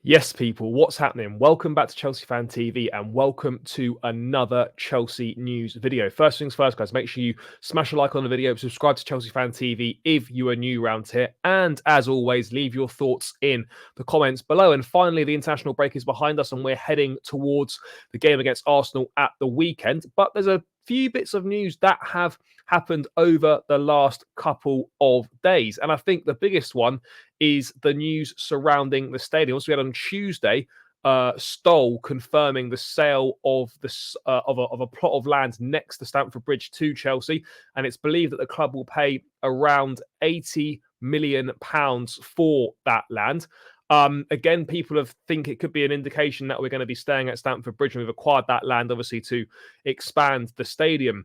Yes, people, what's happening? Welcome back to Chelsea Fan TV and welcome to another Chelsea news video. First things first, guys, make sure you smash a like on the video, subscribe to Chelsea Fan TV if you are new around here, and as always, leave your thoughts in the comments below. And finally, the international break is behind us and we're heading towards the game against Arsenal at the weekend. But there's a few bits of news that have happened over the last couple of days. And I think the biggest one is the news surrounding the stadium. Also, we had on Tuesday, Stoll confirming the sale of a plot of land next to Stamford Bridge to Chelsea, and it's believed that the club will pay around £80 million for that land. Again, people think it could be an indication that we're going to be staying at Stamford Bridge, and we've acquired that land obviously to expand the stadium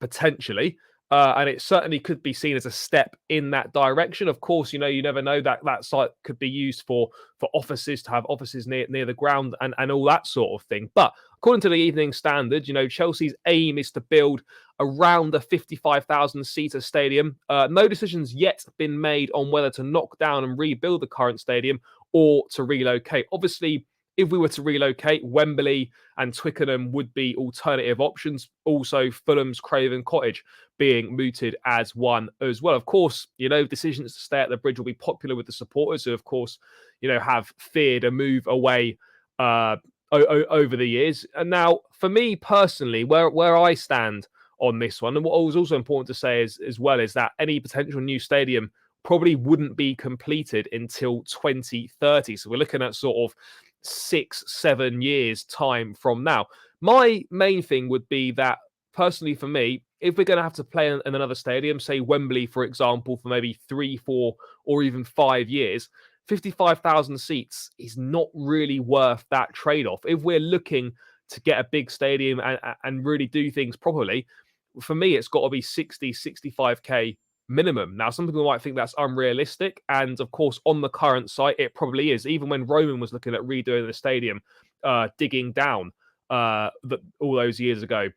potentially. And it certainly could be seen as a step in that direction. Of course, you never know that that site could be used for offices, to have offices near the ground and all that sort of thing. But according to the Evening Standard, Chelsea's aim is to build around a 55,000-seater stadium. No decisions yet been made on whether to knock down and rebuild the current stadium or to relocate. Obviously, if we were to relocate, Wembley and Twickenham would be alternative options. Also, Fulham's Craven Cottage being mooted as one as well. Of course, decisions to stay at the bridge will be popular with the supporters who, of course, have feared a move away over the years. And now, for me personally, where I stand on this one, and what was also important to say as well is that any potential new stadium probably wouldn't be completed until 2030. So we're looking at sort of 6-7 years time from now. My main thing would be that, personally for me, if we're going to have to play in another stadium, say Wembley, for example, for maybe 3, 4, or even 5 years, 55,000 seats is not really worth that trade-off. If we're looking to get a big stadium and really do things properly, for me, it's got to be 60, 65k minimum. Now, some people might think that's unrealistic, and of course, on the current site, it probably is. Even when Roman was looking at redoing the stadium, digging down all those years ago,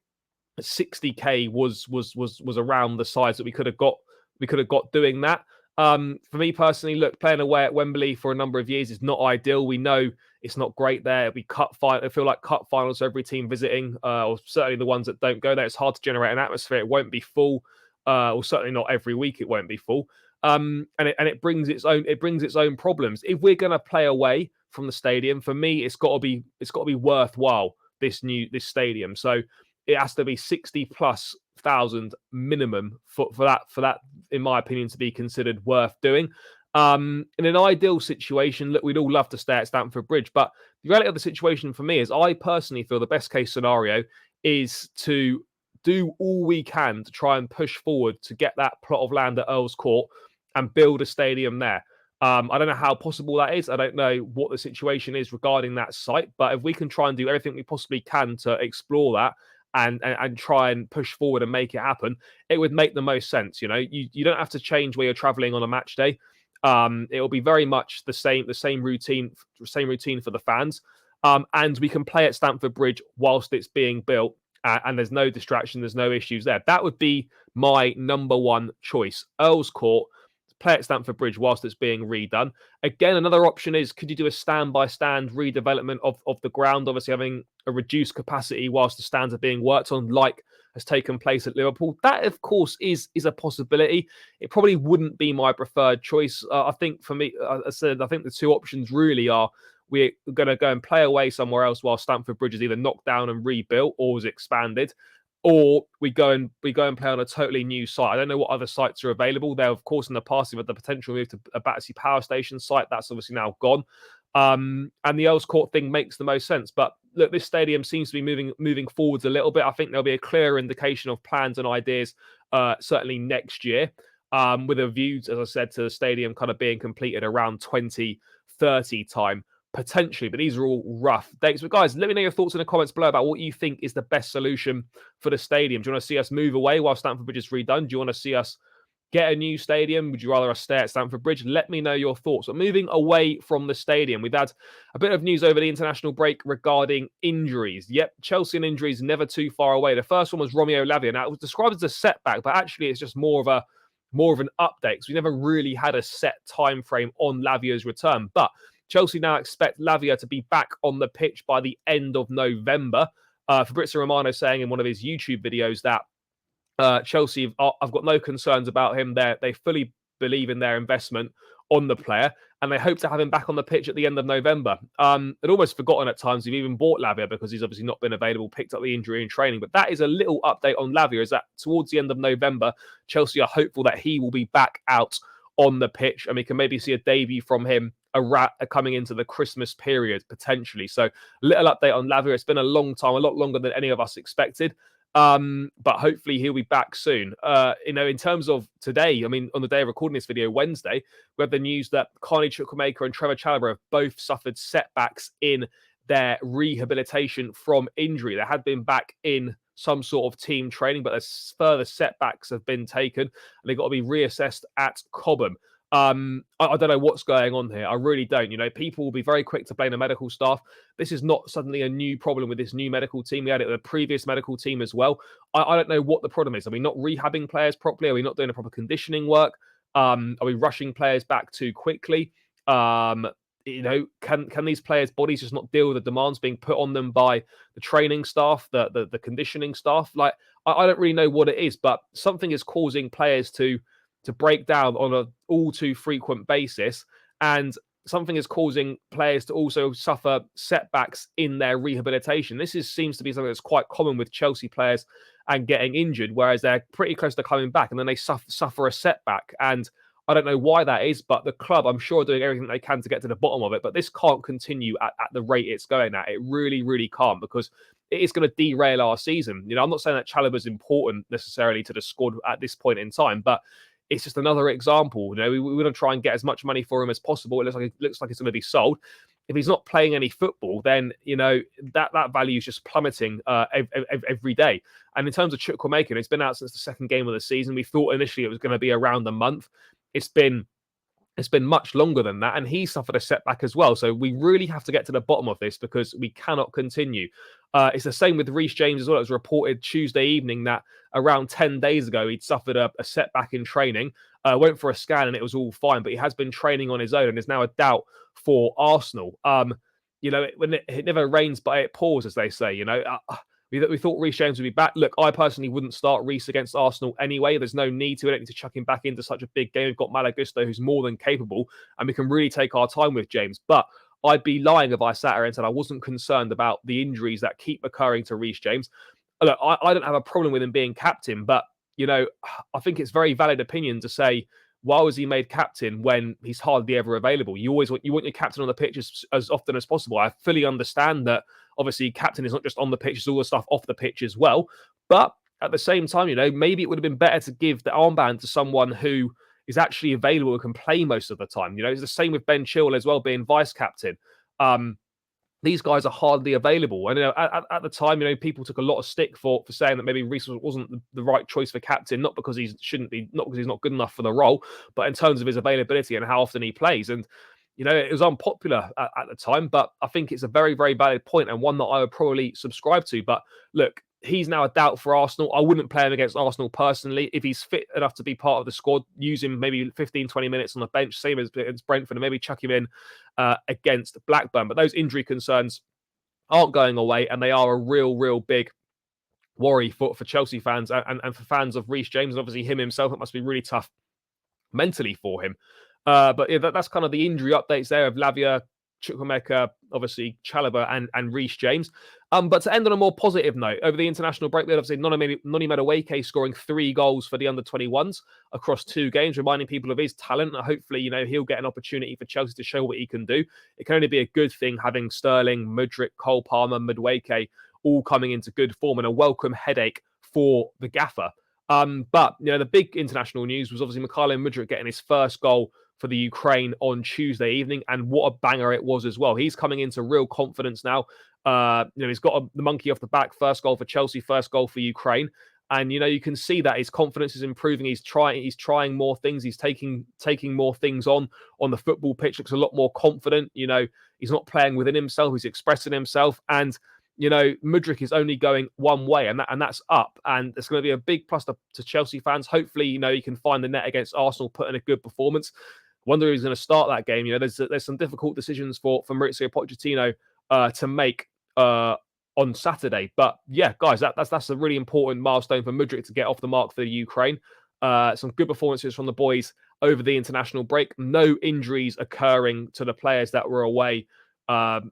60k was around the size that we could have got. We could have got doing that. For me personally, look, playing away at Wembley for a number of years is not ideal. We know it's not great there. It'll be I feel like cup finals for every team visiting, or certainly the ones that don't go there. It's hard to generate an atmosphere. It won't be full. Or certainly not every week. It won't be full, and it brings its own problems. If we're going to play away from the stadium, for me, it's got to be worthwhile. This stadium, so it has to be 60,000+ minimum for that, in my opinion, to be considered worth doing. In an ideal situation, look, we'd all love to stay at Stamford Bridge, but the reality of the situation for me is, I personally feel the best case scenario is to do all we can to try and push forward to get that plot of land at Earl's Court and build a stadium there. I don't know how possible that is. I don't know what the situation is regarding that site, but if we can try and do everything we possibly can to explore that and try and push forward and make it happen, it would make the most sense. You don't have to change where you're traveling on a match day. It will be very much the same routine for the fans. And we can play at Stamford Bridge whilst it's being built. And there's no distraction, there's no issues there. That would be my number one choice. Earl's Court, play at Stamford Bridge whilst it's being redone. Again, another option is, could you do a stand-by-stand redevelopment of the ground, obviously having a reduced capacity whilst the stands are being worked on, like has taken place at Liverpool? That, of course, is a possibility. It probably wouldn't be my preferred choice. I think for me, I think the two options really are, we're going to go and play away somewhere else while Stamford Bridge is either knocked down and rebuilt or is expanded, or we go and play on a totally new site. I don't know what other sites are available. There, of course, in the past, we've had the potential move to a Battersea Power Station site. That's obviously now gone. And the Earl's Court thing makes the most sense. But look, this stadium seems to be moving forwards a little bit. I think there'll be a clear indication of plans and ideas, certainly next year, with a view, as I said, to the stadium kind of being completed around 2030 time. Potentially, but these are all rough dates. But guys, let me know your thoughts in the comments below about what you think is the best solution for the stadium. Do you want to see us move away while Stamford Bridge is redone? Do you want to see us get a new stadium? Would you rather us stay at Stamford Bridge? Let me know your thoughts. But moving away from the stadium, we've had a bit of news over the international break regarding injuries. Yep, Chelsea and injuries never too far away. The first one was Romeo Lavia. Now, it was described as a setback, but actually it's just more of an update, because we never really had a set time frame on Lavia's return. But Chelsea now expect Lavia to be back on the pitch by the end of November. Fabrizio Romano saying in one of his YouTube videos that Chelsea, I've got no concerns about him. They fully believe in their investment on the player, and they hope to have him back on the pitch at the end of November. I'd almost forgotten at times we've even bought Lavia because he's obviously not been available, picked up the injury in training. But that is a little update on Lavia, is that towards the end of November, Chelsea are hopeful that he will be back out on the pitch, and we can maybe see a debut from him coming into the Christmas period, potentially. So, little update on Lavia. It's been a long time, a lot longer than any of us expected. But hopefully he'll be back soon. In terms of today, I mean, on the day of recording this video, Wednesday, we have the news that Carney Chukwuemeka and Trevor Chalobah have both suffered setbacks in their rehabilitation from injury. They had been back in some sort of team training, but there's further setbacks have been taken, and they've got to be reassessed at Cobham. I don't know what's going on here. I really don't. People will be very quick to blame the medical staff. This is not suddenly a new problem with this new medical team. We had it with the previous medical team as well. I don't know what the problem is. Are we not rehabbing players properly? Are we not doing the proper conditioning work? Are we rushing players back too quickly? Can these players' bodies just not deal with the demands being put on them by the training staff, the conditioning staff? Like, I don't really know what it is, but something is causing players to break down on an all too frequent basis, and something is causing players to also suffer setbacks in their rehabilitation. This seems to be something that's quite common with Chelsea players and getting injured, whereas they're pretty close to coming back and then they suffer a setback. And I don't know why that is, but the club, I'm sure, are doing everything they can to get to the bottom of it. But this can't continue at the rate it's going at. It really, really can't, because it is going to derail our season. I'm not saying that Chalobah is important necessarily to the squad at this point in time, but it's just another example. We want to try and get as much money for him as possible. It looks like it's going to be sold. If he's not playing any football, then that value is just plummeting every day. And in terms of Chukwuemeka, it's been out since the second game of the season. We thought initially it was going to be around a month. It's been much longer than that, and he suffered a setback as well. So we really have to get to the bottom of this, because we cannot continue. It's the same with Reece James as well. It was reported Tuesday evening that around 10 days ago, he'd suffered a setback in training, went for a scan and it was all fine, but he has been training on his own and is now a doubt for Arsenal. When it never rains, but it pours, as they say. We thought Reece James would be back. Look, I personally wouldn't start Reece against Arsenal anyway. There's no need to. We don't need to chuck him back into such a big game. We've got Malagusto, who's more than capable, and we can really take our time with James. But I'd be lying if I sat here and said I wasn't concerned about the injuries that keep occurring to Reece James. Look, I don't have a problem with him being captain, but, I think it's very valid opinion to say, why was he made captain when he's hardly ever available? You want your captain on the pitch as often as possible. I fully understand that, obviously, captain is not just on the pitch, it's all the stuff off the pitch as well. But at the same time, maybe it would have been better to give the armband to someone who is actually available and can play most of the time. It's the same with Ben Chilwell as well, being vice captain. These guys are hardly available. And at the time, people took a lot of stick for saying that maybe Reece wasn't the right choice for captain, not because he shouldn't be, not because he's not good enough for the role, but in terms of his availability and how often he plays. And it was unpopular at the time, but I think it's a very, very valid point, and one that I would probably subscribe to. But look, he's now a doubt for Arsenal. I wouldn't play him against Arsenal personally. If he's fit enough to be part of the squad, use him maybe 15, 20 minutes on the bench, same as Brentford, and maybe chuck him in against Blackburn. But those injury concerns aren't going away, and they are a real, real big worry for Chelsea fans and for fans of Reece James, and obviously him himself. It must be really tough mentally for him. But yeah, that's kind of the injury updates there of Lavia, Chukwuemeka, obviously Chalobah and Reece James. But to end on a more positive note, over the international break, we had obviously Noni Madueke scoring 3 goals for the under-21s across 2 games, reminding people of his talent. And hopefully, he'll get an opportunity for Chelsea to show what he can do. It can only be a good thing having Sterling, Mudryk, Cole Palmer, Madueke all coming into good form, and a welcome headache for the gaffer. But the big international news was obviously Mykhailo Mudryk getting his first goal for the Ukraine on Tuesday evening, and what a banger it was as well. He's coming into real confidence now. He's got the monkey off the back. First goal for Chelsea, first goal for Ukraine, and you can see that his confidence is improving. He's trying more things. He's taking more things on the football pitch. Looks a lot more confident. He's not playing within himself. He's expressing himself, and Mudryk is only going one way, and that's up. And it's going to be a big plus to Chelsea fans. Hopefully, he can find the net against Arsenal, put in a good performance. wonder who's going to start that game. There's some difficult decisions for Maurizio Pochettino to make on Saturday. But yeah, guys, that's a really important milestone for Mudryk to get off the mark for the Ukraine. Some good performances from the boys over the international break. No injuries occurring to the players that were away on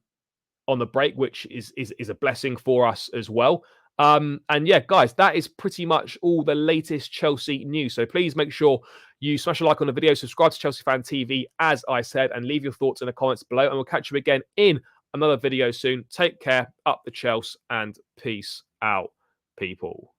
the break, which is a blessing for us as well. And yeah, guys, that is pretty much all the latest Chelsea news. So please make sure you smash a like on the video, subscribe to Chelsea Fan TV, as I said, and leave your thoughts in the comments below. And we'll catch you again in another video soon. Take care, up the Chelsea, and peace out, people.